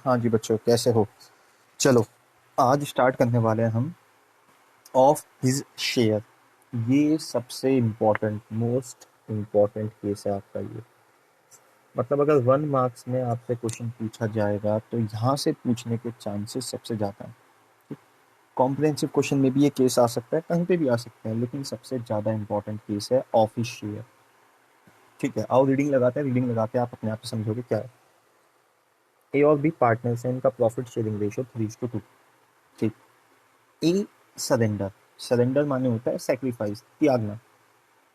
हाँ जी बच्चों, कैसे हो? चलो, आज स्टार्ट करने वाले हैं हम ऑफ हिज शेयर। ये सबसे इम्पोर्टेंट, मोस्ट इम्पोर्टेंट केस है आपका ये। मतलब अगर 1 मार्क्स में आपसे क्वेश्चन पूछा जाएगा तो यहाँ से पूछने के चांसेस सबसे ज़्यादा हैं। कॉम्प्रिहेंसिव क्वेश्चन में भी ये केस आ सकता है, कहीं पे भी आ सकता है, लेकिन सबसे ज़्यादा इम्पोर्टेंट केस है ऑफ हिज शेयर। ठीक है, आओ रीडिंग लगाते हैं। रीडिंग लगाते हैं, आप अपने आप से समझोगे क्या है। ए और बी पार्टनर्स हैं, इनका प्रॉफिट शेयरिंग रेशियो 3:2। ठीक। ए सरेंडर, सरेंडर माने होता है सेक्रीफाइस, त्यागना।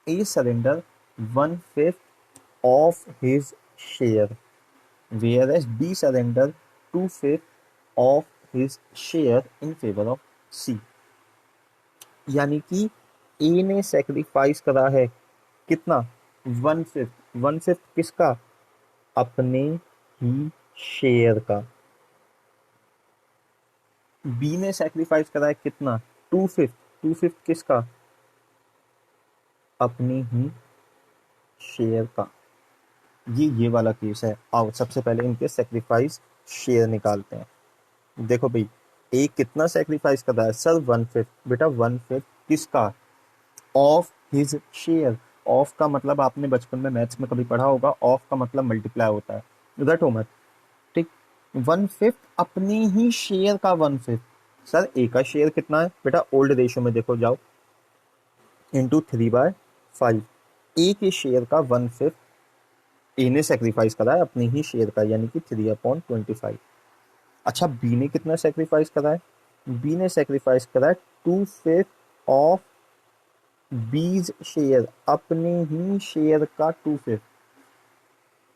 A surrender 1/5 of his share, whereas B बी सरेंडर 2/5 of his share in favour of C. यानी कि ए ने सेक्रीफाइस करा है कितना? 1/5। 1/5 किसका? अपने ही शेयर का। बी ने सेक्रीफाइस करा है कितना? 2/5। 2/5 किसका? अपने ही शेयर का। ये वाला केस है। आओ सबसे पहले इनके सेक्रीफाइस शेयर निकालते हैं। देखो भाई, ए कितना सेक्रीफाइस कर रहा है सर? 1/5। बेटा 1/5 किसका? Of his share. ऑफ का मतलब आपने बचपन में मैथ्स में कभी पढ़ा होगा, ऑफ का मतलब मल्टीप्लाई होता है, रटो मत। ठीक। 1/5 अपने ही शेयर का 1/5। सर ए का शेयर कितना है बेटा? ओल्ड रेशियो में देखो, जाओ, इंटू 3/5। ए के शेयर का 1/5 ए ने सेक्रीफाइस करा है अपने ही शेयर का, यानी कि 3/25। अच्छा, बी ने कितना सेक्रीफाइस करा है? बी ने सेक्रीफाइस करा है 2/5 ऑफ बीज शेयर, अपने ही शेयर का 2/5।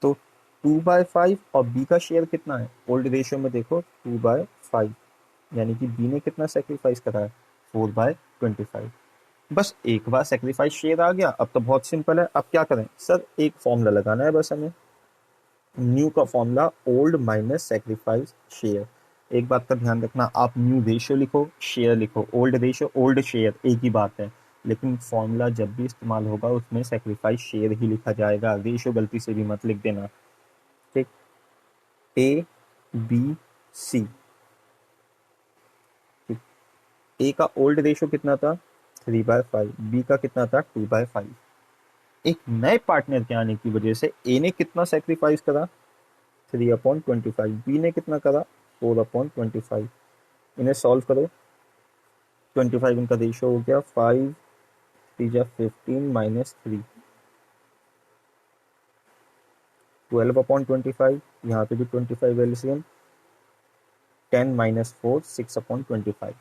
तो 2/5 और बी का शेयर कितना है? ओल्ड रेशियो में देखो, 2/5, यानी कि बी ने कितना सेक्रीफाइस करा है? 4/25। बस एक बार सेक्रीफाइस शेयर आ गया, अब तो बहुत सिंपल है। अब क्या करें सर? एक फॉर्मूला लगाना है बस हमें, न्यू का formula, old minus sacrifice share. एक बात का ध्यान रखना, आप न्यू रेशियो लिखो, शेयर लिखो। ओल्ड रेशियो, ओल्ड शेयर एक ही बात है, लेकिन फॉर्मूला जब भी इस्तेमाल होगा उसमें सेक्रीफाइस शेयर ही लिखा जाएगा, रेशियो गलती से भी मत लिख देना। ठीक। A B C. ठीक। ए का ओल्ड रेशियो कितना था? 3/5। बी का कितना था? 2/5। एक नए पार्टनर के आने की वजह से ए ने कितना सेक्रीफाइस करा? 3/25। बी ने कितना करा? 4/25। इन्हें सॉल्व करो। 25 इनका रेशियो हो गया 5 3 15 -3, 12/25। यहाँ पे भी 25 एलसीएम, 10 -4 6/25।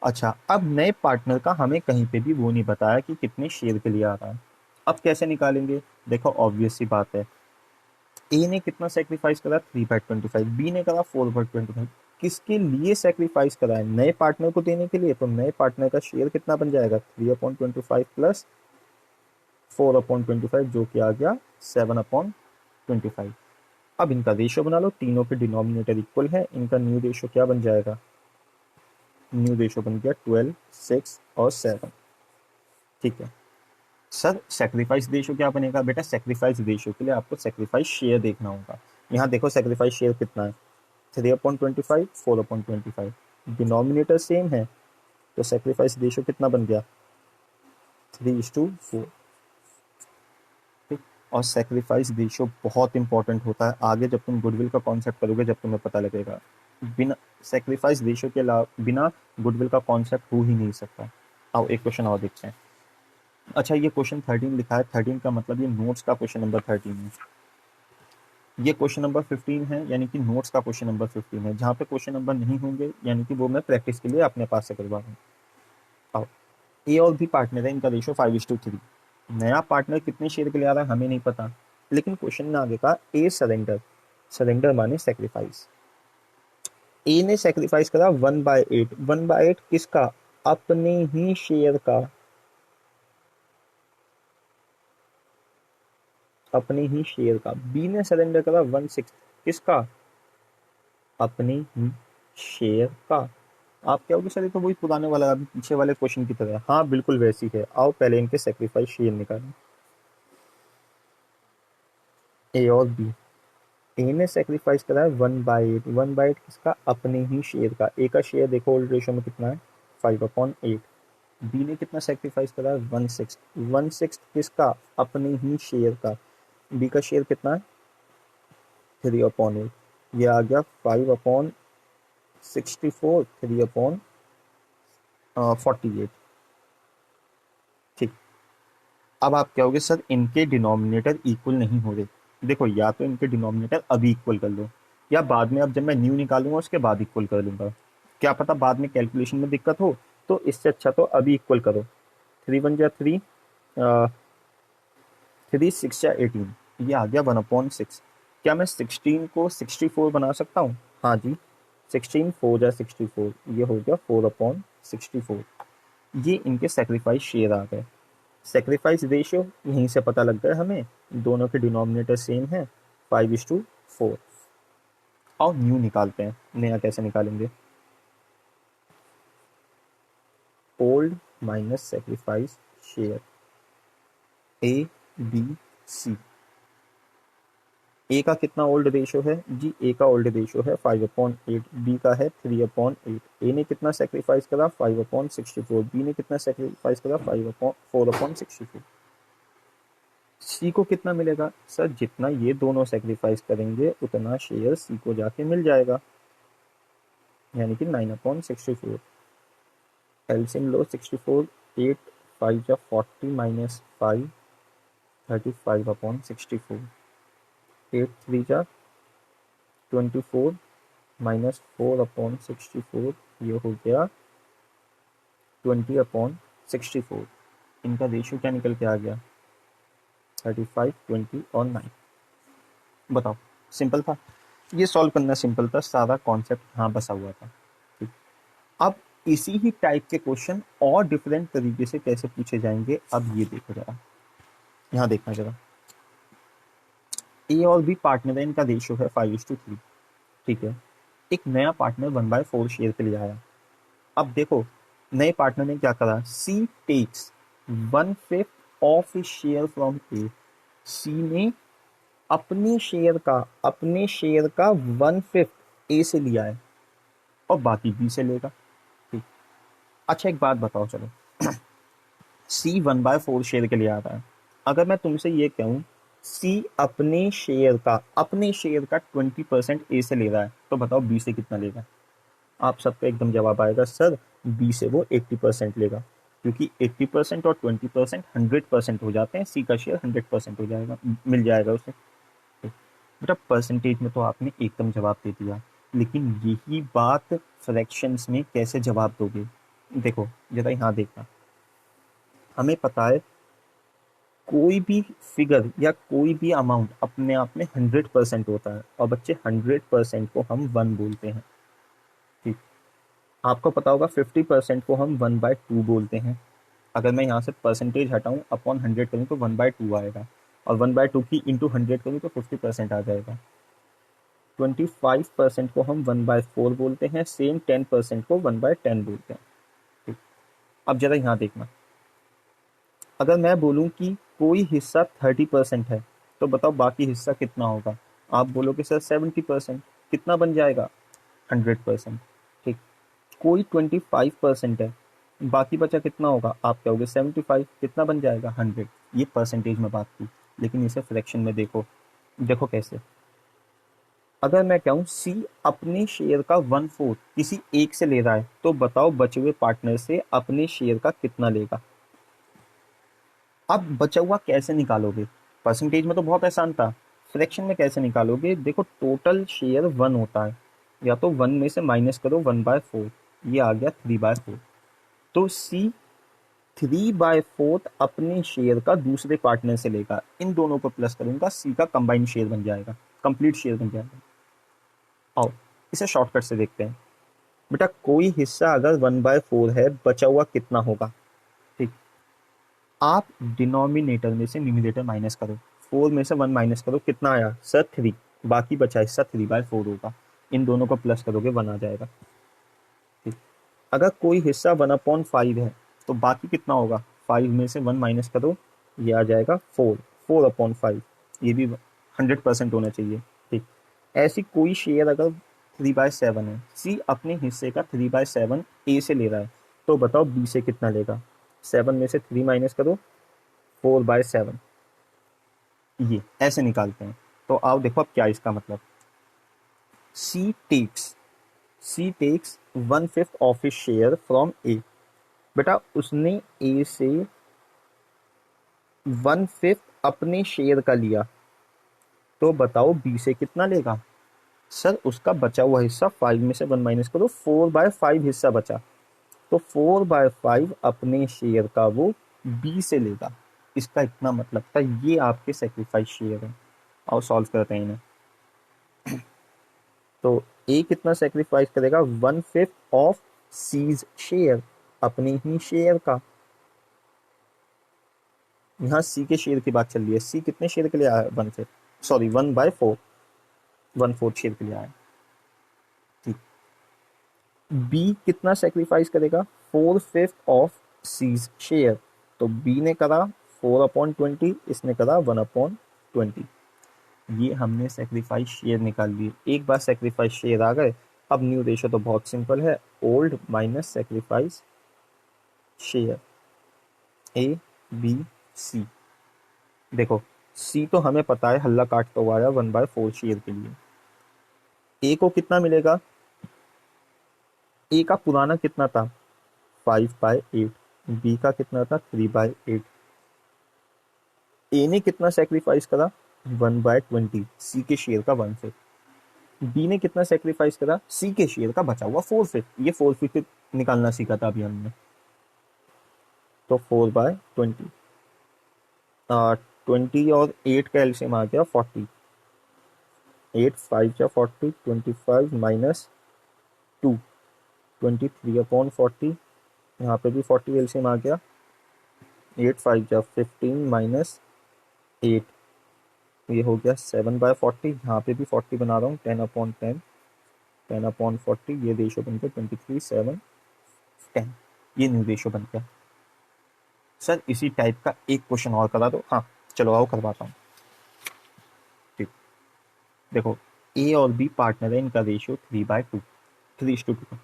अच्छा, अब नए पार्टनर का हमें कहीं पे भी वो नहीं बताया कि कितने शेयर के लिए आ रहा है। अब कैसे निकालेंगे? देखो ऑब्वियस सी बात है, ए ने कितना सेक्रीफाइस करा? 3/25। बी ने करा 4/25। किसके लिए सेक्रीफाइस करा है? नए पार्टनर को देने के लिए। तो नए पार्टनर का शेयर कितना बन जाएगा? 3/25 प्लस 4/25, जो कि आ गया 7/25। अब इनका रेशियो बना लो, तीनों के डिनोमिनेटर इक्वल है। इनका न्यू रेशियो क्या बन जाएगा? न्यू रेशियो बन गया 12, 6 और 7। ठीक है सर, सेक्रीफाइस रेशियो क्या बनेगा? बेटा सेक्रीफाइस रेशियो के लिए आपको सेक्रीफाइस शेयर देखना होगा। यहाँ देखो सेक्रीफाइस शेयर कितना है? 3/25, 4/25। डिनोमिनेटर सेम है, तो सेक्रीफाइस रेशियो कितना बन गया? 3:4। ठीक। और सेक्रीफाइस रेशियो बहुत इंपॉर्टेंट होता है आगे, जब तुम गुडविल का कॉन्सेप्ट करोगे, जब तुम्हें पता लगेगा। बिना सेक्रीफाइस रेशियो के अलावा बिना गुडविल का कॉन्सेप्ट हो ही नहीं सकता। आओ एक क्वेश्चन और देखते हैं। अच्छा, ये क्वेश्चन 13 लिखा है। 13 का मतलब ये नोट्स का क्वेश्चन नंबर 13 है। ये क्वेश्चन नंबर 15 है, यानी कि नोट्स का क्वेश्चन नंबर 15 है। जहाँ पे क्वेश्चन नंबर नहीं होंगे, यानी कि वो मैं प्रैक्टिस के लिए अपने पास से करवा रहा हूँ। आओ, ए और बी पार्टनर है, इनका रेशियो 5:3। नया पार्टनर कितने शेयर के लिए आ रहा है हमें नहीं पता, लेकिन क्वेश्चन में आगे का ए सरेंडर, सरेंडर माने सेक्रीफाइस। ए ने सेक्रीफाइस करा 1/8। 1/8 किसका? अपने ही शेयर का, अपने ही शेयर का। बी ने सरेंडर करा 1/6, किसका? अपने ही शेयर का। आप क्या होगी सर, ये तो वही पुराने वाला, अभी पीछे वाले क्वेश्चन की तरह। हाँ बिल्कुल वैसी है। आओ पहले इनके सेक्रीफाइस शेयर निकालें, ए और बी। ए ने सेक्रीफाइस करा है 1/8। 1/8 किसका? अपने ही शेयर का। ए का शेयर देखो ओल्ड रेशियो में कितना है? 5/8। बी ने कितना सेक्रीफाइस करा है? 1/6। 1/6 किसका? अपने ही शेयर का। बी का शेयर कितना है? 3/8। ये आ गया 5/64, 3/48। ठीक। अब आप क्या होगे सर, इनके डिनोमिनेटर इक्वल नहीं हो रहे। देखो, या तो इनके डिनोमिनेटर अभी इक्वल कर लो, या बाद में अब जब मैं न्यू निकालूंगा उसके बाद इक्वल कर लूंगा। क्या पता बाद में कैलकुलेशन में दिक्कत हो, तो इससे अच्छा तो अभी इक्वल करो। 3 1 जा 3, 3 6 जा 18, ये आ गया 1/6। क्या मैं 16 को 64 बना सकता हूँ? हाँ जी। 16 4 जा 64, ये हो गया 4/64। ये इनके सेक्रीफाइस शेयर आ गए। सेक्रीफाइस रेशियो यहीं से पता लग गया हमें, दोनों के डिनोमिनेटर सेम है, 5:4। और न्यू निकालते हैं। नया कैसे निकालेंगे? Old minus sacrifice share, A B C. A का कितना ओल्ड रेशियो है जी? ए का ओल्ड रेशियो है 5/8, बी का है 3/8। ए ने कितना सेक्रीफाइस करा? 5/64। बी ने कितना सेक्रीफाइस करा? 4/64। सी को कितना मिलेगा? सर जितना ये दोनों सेक्रीफाइस करेंगे उतना शेयर सी को जाके मिल जाएगा, यानी कि 9/64। एलसीएम लो 64, 8 5 जा 40 माइनस 5, 35/64। 8 3 जा 24 माइनस 4/64, ये हो गया 20/64। इनका रेशियो क्या निकल के आ गया? 35, 20 और 9। बताओ, सिंपल था? ये सॉल्व करना सिंपल था, सारा कॉन्सेप्ट यहाँ बसा हुआ था। ठीक। अब इसी ही टाइप के क्वेश्चन और डिफरेंट तरीके से कैसे पूछे जाएंगे, अब ये देखो जरा, यहाँ देखना जरा। ए और बी पार्टनर है, इनका रेशियो है 5:3। ठीक है। एक नया पार्टनर 1/4 शेयर के लिए आया। अब देखो, नए पार्टनर ने क्या करा? सी takes 1/5 of share from A. सी ने अपने शेयर का 1/5 ए से लिया है और बाकी बी से लेगा। ठीक। अच्छा एक बात बताओ, चलो सी 1/4 शेयर के लिए आ रहा है। अगर मैं तुमसे ये कहूं सी अपने शेयर का 20% ए से ले रहा है, तो बताओ बी से कितना लेगा? आप सबका एकदम जवाब आएगा सर बी से वो 80% लेगा, क्योंकि 80% और 20% 100% हो जाते हैं। सी का शेयर 100% हो जाएगा, मिल जाएगा उसे। बेटा परसेंटेज में तो आपने एकदम जवाब दे दिया, लेकिन यही बात फ्रैक्शंस में कैसे जवाब दोगे? देखो जरा यहाँ देखना, हमें पता है कोई भी फिगर या कोई भी अमाउंट अपने आप में 100% होता है, और बच्चे 100% को हम 1 बोलते हैं। ठीक। आपको पता होगा 50% को हम 1/2 बोलते हैं। अगर मैं यहाँ से परसेंटेज हटाऊं अपॉन 100 करूँ तो 1/2 आएगा, और 1/2 की इंटू 100 करूँ तो 50% आ जाएगा। 25% को हम 1/4 बोलते हैं, सेम 10% को 1/10 बोलते हैं। ठीक। अब जरा यहाँ देखना, अगर मैं बोलूं कि कोई हिस्सा 30% है, तो बताओ बाकी हिस्सा कितना होगा? आप बोलोगे सर 70%। कितना बन जाएगा? 100%। ठीक। कोई 25% है, बाकी बचा कितना होगा? आप कहोगे 75। कितना बन जाएगा? 100। ये परसेंटेज में बात की, लेकिन इसे फ्रैक्शन में देखो। देखो कैसे। अगर मैं कहूँ सी अपने शेयर का 1/4 किसी एक से ले रहा है, तो बताओ बचे हुए पार्टनर से अपने शेयर का कितना लेगा? अब बचा हुआ कैसे निकालोगे? परसेंटेज में तो बहुत आसान था, फ्रैक्शन में कैसे निकालोगे? देखो टोटल शेयर 1 होता है, या तो 1 में से माइनस करो 1/4, ये आ गया 3/4। तो सी 3/4 अपने शेयर का दूसरे पार्टनर से लेगा, इन दोनों को प्लस करूंगा, सी का कंबाइंड शेयर बन जाएगा, कंप्लीट शेयर बन जाएगा। आओ इसे शॉर्टकट से देखते हैं। बेटा कोई हिस्सा अगर 1/4 है, बचा हुआ कितना होगा? ठीक। आप डिनोमिनेटर में से न्यूमिनेटर माइनस करो, 4 में से 1 माइनस करो, कितना आया सर? 3। बाकी बचा हिस्सा 3/4 होगा, इन दोनों को प्लस करोगे 1 आ जाएगा। ठीक। अगर कोई हिस्सा 1/5 है, तो बाकी कितना होगा? 5 में से 1 माइनस करो, ये आ जाएगा 4। 4/5, ये भी 100% होना चाहिए। ठीक। ऐसी कोई शेयर अगर 3/7 है, सी अपने हिस्से का 3/7 ए से ले रहा है, तो बताओ बी से कितना लेगा। 7 में से 3 माइनस करो, 4/7। ये ऐसे निकालते हैं। तो आओ देखो अब क्या इसका मतलब। C takes C takes 1/5 of his share from A. बेटा उसने ए से 1/5 अपने शेयर का लिया, तो बताओ बी से कितना लेगा। सर उसका बचा हुआ हिस्सा 5 में से 1 माइनस करो, 4/5 हिस्सा बचा, तो 4/5 अपने शेयर का वो बी से लेगा। इसका इतना मतलब था। ये आपके सेक्रीफाइस शेयर है। और सॉल्व करते हैं इन्हें। तो ए कितना सेक्रीफाइस करेगा, 1/5 ऑफ सीज शेयर, अपने ही शेयर का। यहाँ सी के शेयर की बात चल रही है। सी कितने शेयर के लिए आया है, 1/5, सॉरी 1/4, 1/4 शेयर के लिए आया है। ठीक। बी कितना सेक्रीफाइस करेगा, 4/5 ऑफ सीज शेयर। तो बी ने करा 4/20, इसने करा 1/20। ये हमने सेक्रीफाइस शेयर निकाल लिए। एक बार सेक्रीफाइस शेयर आ गए, अब न्यू रेशो तो बहुत सिंपल है, old minus sacrifice share, A B C. देखो सी तो हमें पता है, हल्ला काटता हुआ आया 1/4 शेयर के लिए। ए को कितना मिलेगा, ए का पुराना कितना था, 5/8। बी का कितना था, 3/8। ए ने कितना सेक्रीफाइस करा, 1/20, सी के शेयर का 1/5। बी ने कितना सेक्रीफाइस करा, सी के शेयर का बचा हुआ 4/5। ये 4/5 निकालना सीखा था अभी हमने। तो 4/20, 20 और 8 का एलसीएम आ गया 40। 8 5 जा 40, 25 माइनस 2, 23/40। यहाँ पे भी 40 एलसीएम आ गया। 8 5 जा 15 माइनस 8, ये हो गया 7/40। यहाँ पे भी 40 बना रहा हूँ, 10/10, 10/40। ये रेशो बन गया 23, 7, 10। ये न्यू रेशो बन गया। सर इसी टाइप का एक क्वेश्चन और करा दो। हाँ चलो आओ करवाता हूँ। ठीक। देखो ए और बी पार्टनर है, इनका रेशियो 3/2, 3:2।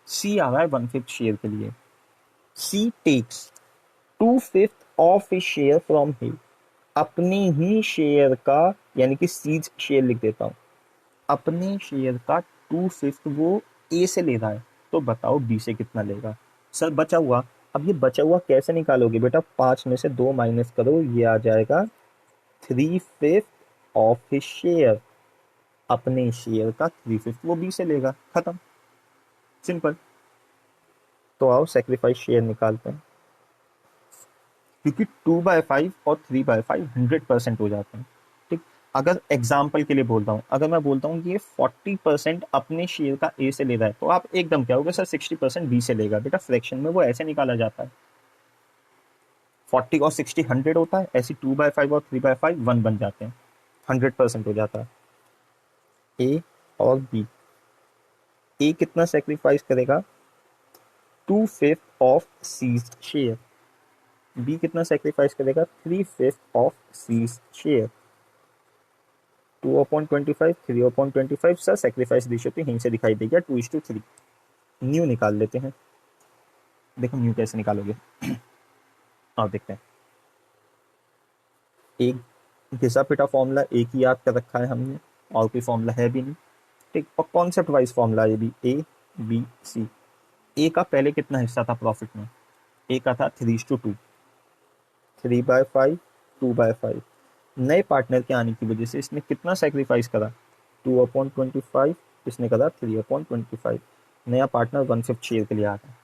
सी आ रहा है 1/5 शेयर के लिए। C takes 2/5 of A share from him, अपने ही शेयर का, यानी कि सीज शेयर लिख देता हूँ, अपने शेयर का 2/5 वो ए से ले रहा है, तो बताओ बी से कितना लेगा। सर बचा हुआ, अब ये बचा हुआ कैसे निकालोगे बेटा, 5 में से 2 माइनस करो, ये आ जाएगा 3/5 ऑफ हिज शेयर, अपने शेयर का 3/5 वो बी से लेगा, खत्म, सिंपल। तो आओ सेक्रीफाइस शेयर निकालते हैं, क्योंकि 2/5 और 3/5 100% हो जाते हैं। ठीक। अगर एग्जाम्पल के लिए बोलता हूँ, अगर मैं बोलता हूँ कि ये 40% अपने शेयर का ए से ले रहा है, तो आप एकदम क्या होगा, सर 60% बी से लेगा। बेटा फ्रैक्शन में वो ऐसे निकाला जाता है, 40 और 60 100 होता है, ऐसी 2/5 और 3/5 1 बन जाते हैं, 100% हो जाता है। ए और बी, ए कितना सेक्रीफाइस करेगा, 2/5 ऑफ सीज शेयर। बी कितना सेक्रीफाइस करेगा, 3/5 of C's share. 2/25, 3/25। Sir sacrifice ratio तो यहीं से दिखाई देगा, 2:3। न्यू निकाल लेते हैं। देखो न्यू कैसे निकालोगे। और देखते हैं। एक घिसा पिटा फॉर्मूला एक ही याद कर रखा है हमने, और कोई फॉर्मूला है भी नहीं। ठीक। और कॉन्सेप्ट वाइज फॉर्मूला ये भी, ए बी सी। ए का पहले कितना हिस्सा था प्रॉफिट में, ए का था 3:2, 3/5, 2/5। नए पार्टनर के आने की वजह से इसने कितना सेक्रीफाइस करा, 2/25, इसने करा 3/25। नया पार्टनर 1/5 शेयर के लिए आ रहा है।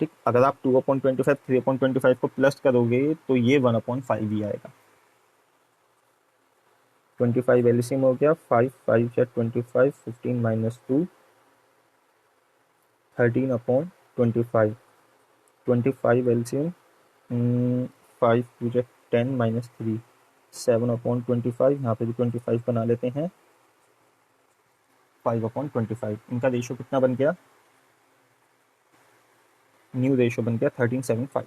ठीक। अगर आप 2/25 3/25 को प्लस करोगे तो ये 1/5 ही आएगा। 25 एलसीएम हो गया, 5 5 या 25, 15 माइनस 2, 13/25। 25 एलसीएम, 5 2 या 10 माइनस 3, 7/25। यहाँ पे भी 25 बना लेते हैं, 5/25। इनका रेशियो कितना बन गया, न्यू रेशियो बन गया 13/7/5।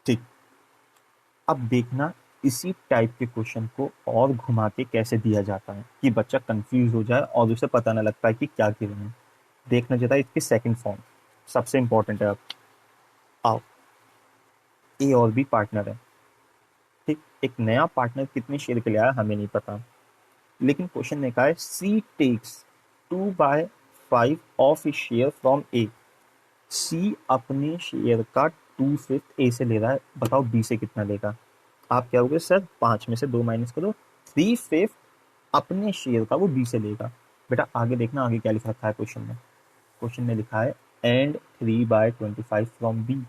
ठीक। अब देखना इसी टाइप के क्वेश्चन को और घुमा के कैसे दिया जाता है कि बच्चा कंफ्यूज हो जाए और उसे पता ना लगता है कि क्या गिवन है। देखना चाहता है इसकी सेकंड फॉर्म, सबसे इंपॉर्टेंट है। अब आओ, ए और बी पार्टनर है, ठीक। एक नया पार्टनर कितने शेयर के लिए आया हमें नहीं पता, लेकिन क्वेश्चन ने कहा है C takes 2/5 of A share from A. C अपने शेयर का 2/5 ए से ले रहा है, बताओ बी से कितना लेगा। आप क्या होगे सर, 5 में से 2 माइनस करो, 3/5 अपने शेयर का वो बी से लेगा। बेटा आगे देखना, आगे क्या लिखा रखा है क्वेश्चन में। क्वेश्चन में लिखा है एंड 3/25 फ्रॉम बी।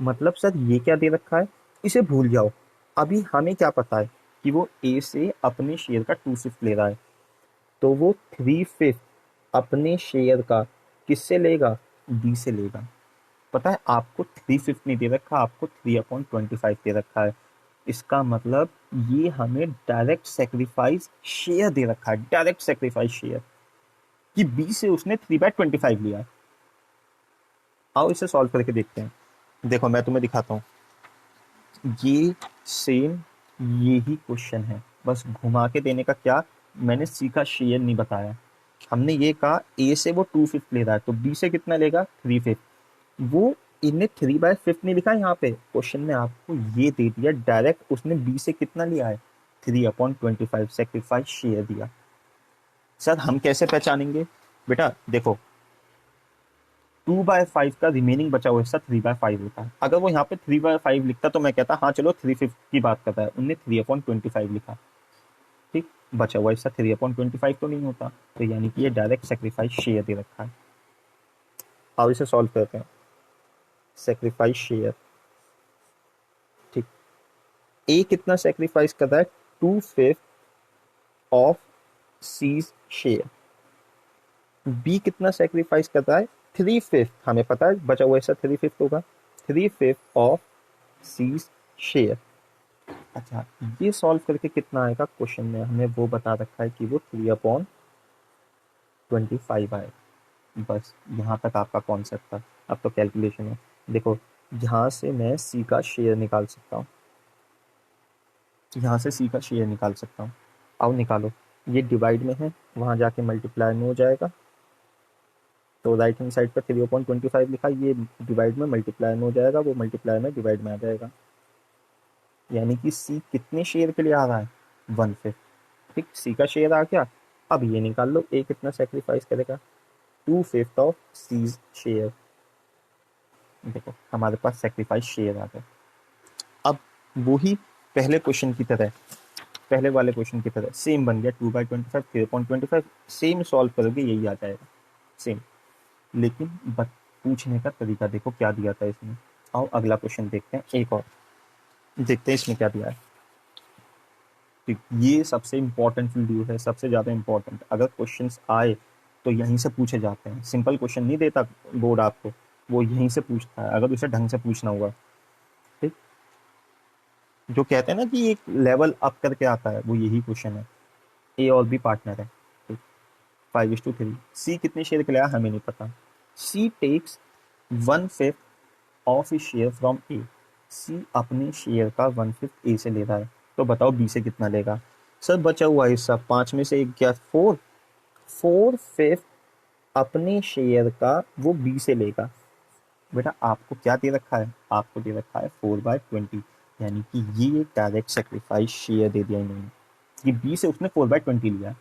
मतलब सर ये क्या दे रखा है, इसे भूल जाओ। अभी हमें क्या पता है कि वो ए से अपने शेयर का 2/5 ले रहा है, तो वो 3/5 अपने शेयर का किससे लेगा, बी से लेगा। पता है आपको 3/5 नहीं दे रखा, आपको 3/25 दे रखा है। इसका मतलब ये हमें डायरेक्ट सेक्रीफाइस शेयर दे रखा है, डायरेक्ट सेक्रीफाइस शेयर, कि बी से उसने 3/25 लिया। आओ इसे सॉल्व करके देखते हैं। देखो मैं तुम्हें दिखाता हूँ, ये सेम यही क्वेश्चन है, बस घुमा के देने का। क्या मैंने सी का शेयर नहीं बताया, हमने ये कहा ए से वो 2/5 ले रहा है, तो बी से कितना लेगा, 3/5। वो इनने 3/5 नहीं लिखा यहाँ पे, क्वेश्चन में आपको ये दे दिया डायरेक्ट, उसने बी से कितना लिया है, 3/25 सेक्रीफाइस शेयर दिया। सर हम कैसे पहचानेंगे, बेटा देखो 2/5 का रिमेनिंग बचा हुआ हिस्सा 3/5 होता है। अगर वो यहाँ पे 3/5 लिखता तो मैं कहता हाँ चलो 3/5 की बात करता है, उनने 3/25 लिखा, ठीक। बचा हुआ हिस्सा 3/25 तो नहीं होता, तो यानी कि ये डायरेक्ट सेक्रीफाइस शेयर दे रखा है। अब इसे सॉल्व करते हैं, सेक्रीफाइस शेयर, ठीक। ए कितना सेक्रीफाइस कर रहा है, 2/5 ऑफ सीज शेयर। बी कितना सेक्रीफाइस कर रहा है, 3/5, हमें पता है बचा हुआ हिस्सा 3/5 होगा, 3/5 ऑफ सीज शेयर। अच्छा ये सॉल्व करके कितना आएगा, क्वेश्चन में हमें वो बता रखा है कि वो 3/25 आएगा। बस यहाँ तक आपका कॉन्सेप्ट था, अब तो कैलकुलेशन है। देखो यहाँ से मैं सी का शेयर निकाल सकता हूँ, यहाँ से सी का शेयर निकाल सकता हूँ। आओ निकालो, ये डिवाइड में है, वहाँ जाके मल्टीप्लाई में हो जाएगा, तो राइट हैंड साइड पर 3/25 लिखा, ये डिवाइड में मल्टीप्लाई में हो जाएगा, वो मल्टीप्लाई में डिवाइड में आ जाएगा। यानी कि सी कितने शेयर के लिए आ रहा है, 1/5, ठीक। सी का शेयर आ गया। अब ये निकाल लो ए कितना सेक्रीफाइस करेगा, 2/5 ऑफ सीज शेयर। देखो हमारे पास सेक्रीफाइस शेयर आ गया। अब वही पहले क्वेश्चन की तरह, पहले वाले क्वेश्चन की तरह सेम बन गया, 2/25 3/25 सेम सॉल्व करोगे यही आ जाएगा सेम। लेकिन पूछने का तरीका देखो क्या दिया था इसमें। आओ अगला क्वेश्चन देखते हैं, एक और देखते हैं इसमें क्या दिया है। ठीक, ये सबसे इंपॉर्टेंट वीडियो है, सबसे ज़्यादा इंपॉर्टेंट। अगर क्वेश्चंस आए तो यहीं से पूछे जाते हैं, सिंपल क्वेश्चन नहीं देता बोर्ड आपको, वो यहीं से पूछता है, अगर उसे ढंग से पूछना होगा, ठीक। जो कहते हैं ना कि एक लेवल अप करके आता है, वो यही क्वेश्चन है। ए और बी पार्टनर है, ठीक, 5:3। सी कितने शेयर के लिए आया हमें नहीं पता। C takes 1/5 of A share from A. C अपने शेयर का 1/5 ए से ले रहा है, तो बताओ बी से कितना लेगा। सर बचा हुआ हिस्सा 5 में से एक क्या, 4/5 अपने शेयर का वो बी से लेगा। बेटा आपको क्या दे रखा है, आपको दे रखा है 4/20, यानी कि ये डायरेक्ट सेक्रीफाइस शेयर दे दिया इन्होंने, कि बी से उसने 4/20 लिया,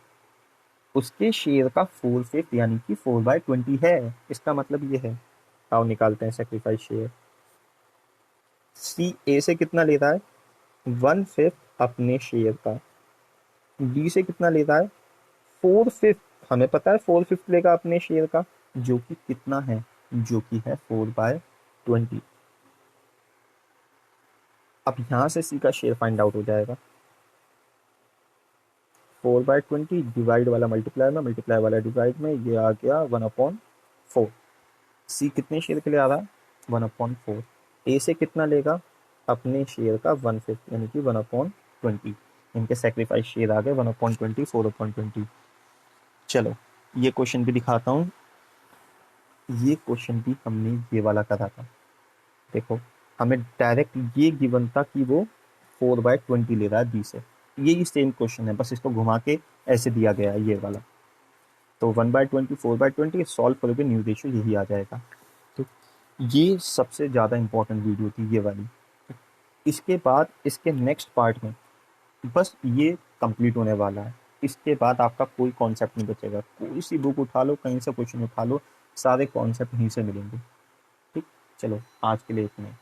उसके शेयर का 4/5 यानी कि 4/20 है, इसका मतलब ये है। आओ निकालते हैं सेक्रीफाइस शेयर। सी ए से कितना ले रहा है, 1/5 अपने शेयर का, बी से कितना ले रहा है, 4/5, हमें पता है 4/5 लेगा अपने शेयर का, जो कि कितना है, जो कि है 4/20। अब यहां से सी का शेयर फाइंड आउट हो जाएगा, 4/20 डिवाइड वाला मल्टीप्लाई में, मल्टीप्लाई वाला डिवाइड में, ये आ गया 1/4। सी कितने शेयर के लिए आ रहा है, 1/4। ए से कितना लेगा, अपने शेयर का 1/5 यानी कि 1/20। इनके सेक्रीफाइस शेयर आ गए 1/20, 4/20। चलो ये क्वेश्चन भी दिखाता हूँ, ये क्वेश्चन भी हमने ये वाला करा था। देखो हमें डायरेक्ट ये गिवन था कि वो 4/20 ले रहा है बी से। यही सेम क्वेश्चन है, बस इसको घुमा के ऐसे दिया गया है ये वाला। तो 1/20 4/20 सॉल्व करोगे न्यू रेशियो यही आ जाएगा। तो ये सबसे ज़्यादा इंपॉर्टेंट वीडियो थी ये वाली। इसके बाद इसके नेक्स्ट पार्ट में बस ये कंप्लीट होने वाला है। इसके बाद आपका कोई कॉन्सेप्ट नहीं बचेगा। कोई सी बुक उठा लो, कहीं से क्वेश्चन उठा लो, सारे कॉन्सेप्ट यहीं से मिलेंगे। ठीक, चलो आज के लिए इतना ही।